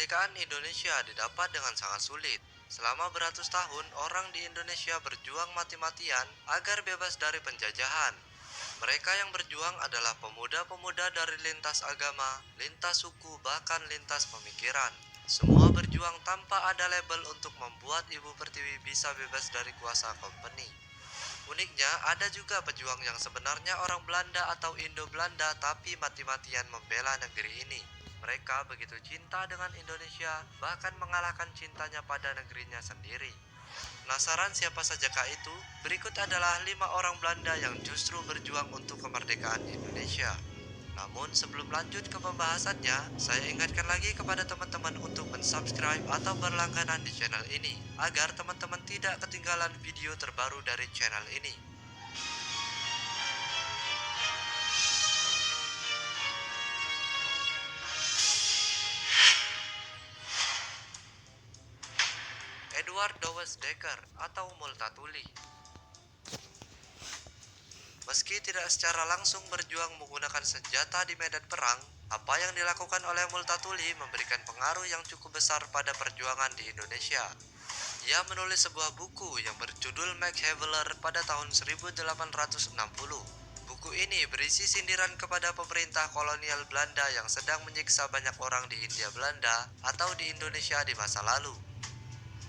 Kemerdekaan Indonesia didapat dengan sangat sulit. Selama beratus tahun, orang di Indonesia berjuang mati-matian agar bebas dari penjajahan. Mereka yang berjuang adalah pemuda-pemuda dari lintas agama, lintas suku, bahkan lintas pemikiran. Semua berjuang tanpa ada label untuk membuat Ibu Pertiwi bisa bebas dari kuasa kompeni. Uniknya, ada juga pejuang yang sebenarnya orang Belanda atau Indo-Belanda tapi mati-matian membela negeri ini. Mereka begitu cinta dengan Indonesia, bahkan mengalahkan cintanya pada negerinya sendiri. Penasaran siapa sajakah itu? Berikut adalah 5 orang Belanda yang justru berjuang untuk kemerdekaan Indonesia. Namun sebelum lanjut ke pembahasannya, saya ingatkan lagi kepada teman-teman untuk mensubscribe atau berlangganan di channel ini, agar teman-teman tidak ketinggalan video terbaru dari channel ini. Edward Dowes Dekker atau Multatuli. Meski tidak secara langsung berjuang menggunakan senjata di medan perang, apa yang dilakukan oleh Multatuli memberikan pengaruh yang cukup besar pada perjuangan di Indonesia. Ia menulis sebuah buku yang berjudul Machiaveller pada tahun 1860. Buku ini berisi sindiran kepada pemerintah kolonial Belanda yang sedang menyiksa banyak orang di Hindia Belanda atau di Indonesia di masa lalu.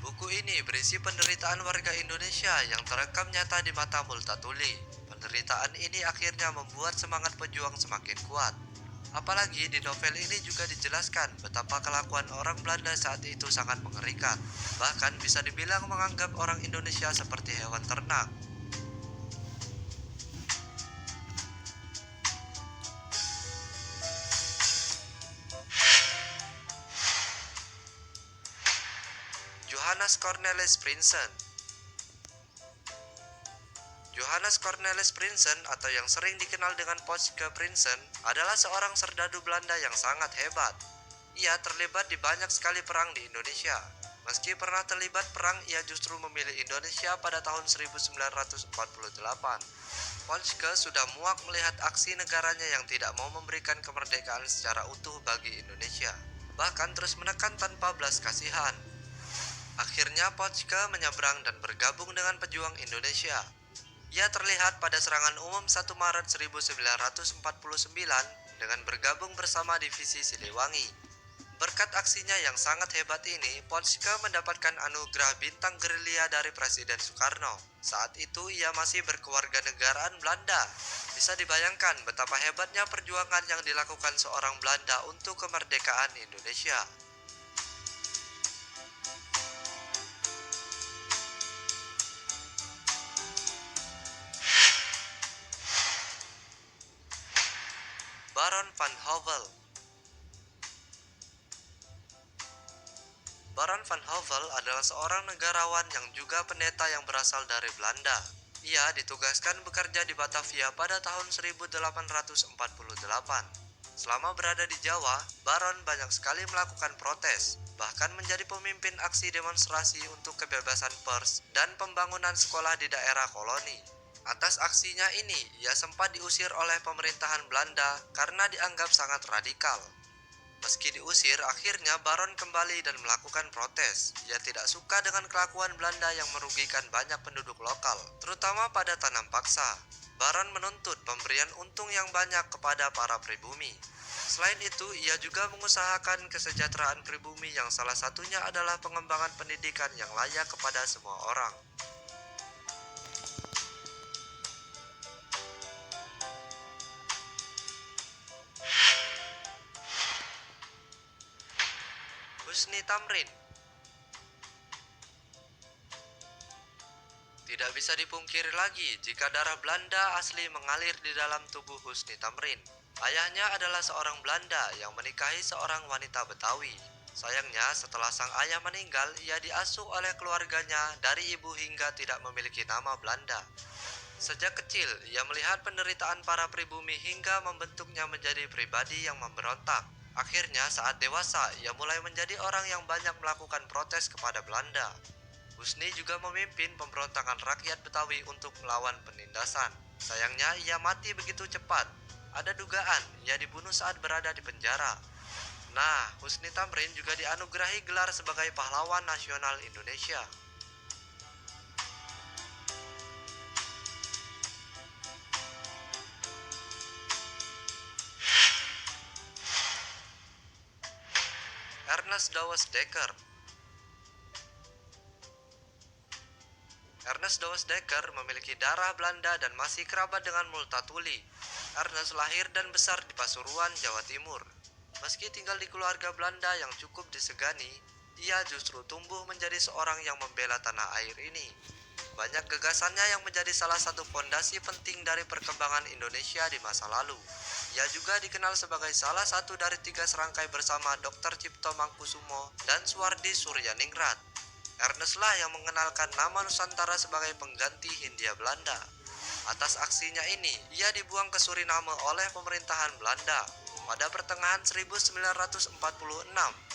Buku ini berisi penderitaan warga Indonesia yang terekam nyata di mata Multatuli. Penderitaan ini akhirnya membuat semangat pejuang semakin kuat. Apalagi di novel ini juga dijelaskan betapa kelakuan orang Belanda saat itu sangat mengerikan. Bahkan bisa dibilang menganggap orang Indonesia seperti hewan ternak. Johannes Cornelis Prinsen. Johannes Cornelis Prinsen atau yang sering dikenal dengan Potske Prinsen adalah seorang serdadu Belanda yang sangat hebat. Ia terlibat di banyak sekali perang di Indonesia. Meski pernah terlibat perang, ia justru memilih Indonesia pada tahun 1948. Potske sudah muak melihat aksi negaranya yang tidak mau memberikan kemerdekaan secara utuh bagi Indonesia, bahkan terus menekan tanpa belas kasihan. Akhirnya Potske menyeberang dan bergabung dengan pejuang Indonesia. Ia terlihat pada serangan umum 1 Maret 1949 dengan bergabung bersama divisi Siliwangi. Berkat aksinya yang sangat hebat ini, Potske mendapatkan anugerah bintang gerilya dari Presiden Soekarno. Saat itu ia masih berkewarganegaraan Belanda. Bisa dibayangkan betapa hebatnya perjuangan yang dilakukan seorang Belanda untuk kemerdekaan Indonesia. Baron van Howell. Baron van Howell adalah seorang negarawan yang juga pendeta yang berasal dari Belanda. Ia ditugaskan bekerja di Batavia pada tahun 1848. Selama berada di Jawa, Baron banyak sekali melakukan protes, bahkan menjadi pemimpin aksi demonstrasi untuk kebebasan pers dan pembangunan sekolah di daerah koloni. Atas aksinya ini, ia sempat diusir oleh pemerintahan Belanda karena dianggap sangat radikal. Meski diusir, akhirnya Baron kembali dan melakukan protes. Ia tidak suka dengan kelakuan Belanda yang merugikan banyak penduduk lokal, terutama pada tanam paksa. Baron menuntut pemberian untung yang banyak kepada para pribumi. Selain itu, ia juga mengusahakan kesejahteraan pribumi yang salah satunya adalah pengembangan pendidikan yang layak kepada semua orang. Husni Tamrin. Tidak bisa dipungkiri lagi jika darah Belanda asli mengalir di dalam tubuh Husni Tamrin. Ayahnya adalah seorang Belanda yang menikahi seorang wanita Betawi. Sayangnya, setelah sang ayah meninggal, ia diasuh oleh keluarganya dari ibu hingga tidak memiliki nama Belanda. Sejak kecil, ia melihat penderitaan para pribumi hingga membentuknya menjadi pribadi yang memberontak. Akhirnya, saat dewasa, ia mulai menjadi orang yang banyak melakukan protes kepada Belanda. Husni juga memimpin pemberontakan rakyat Betawi untuk melawan penindasan. Sayangnya, ia mati begitu cepat. Ada dugaan ia dibunuh saat berada di penjara. Nah, Husni Tamrin juga dianugerahi gelar sebagai pahlawan nasional Indonesia. Ernest Dawes Dekker. Ernest Dawes Dekker memiliki darah Belanda dan masih kerabat dengan Multatuli. Ernest lahir dan besar di Pasuruan, Jawa Timur. Meski tinggal di keluarga Belanda yang cukup disegani, ia justru tumbuh menjadi seorang yang membela tanah air ini. Banyak gagasannya yang menjadi salah satu fondasi penting dari perkembangan Indonesia di masa lalu. Ia juga dikenal sebagai salah satu dari 3 serangkai bersama Dr. Cipto Mangkusumo dan Suwardi Suryaningrat. Ernest lah yang mengenalkan nama Nusantara sebagai pengganti Hindia Belanda. Atas aksinya ini, ia dibuang ke Suriname oleh pemerintahan Belanda. Pada pertengahan 1946,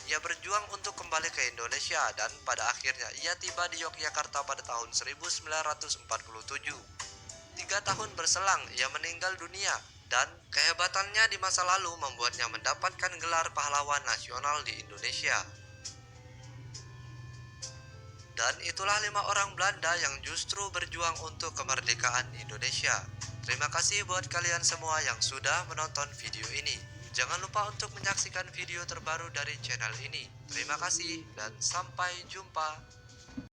ia berjuang untuk kembali ke Indonesia dan pada akhirnya ia tiba di Yogyakarta pada tahun 1947. 3 tahun berselang, ia meninggal dunia dan kehebatannya di masa lalu membuatnya mendapatkan gelar pahlawan nasional di Indonesia. Dan itulah 5 orang Belanda yang justru berjuang untuk kemerdekaan Indonesia. Terima kasih buat kalian semua yang sudah menonton video ini. Jangan lupa untuk menyaksikan video terbaru dari channel ini. Terima kasih dan sampai jumpa.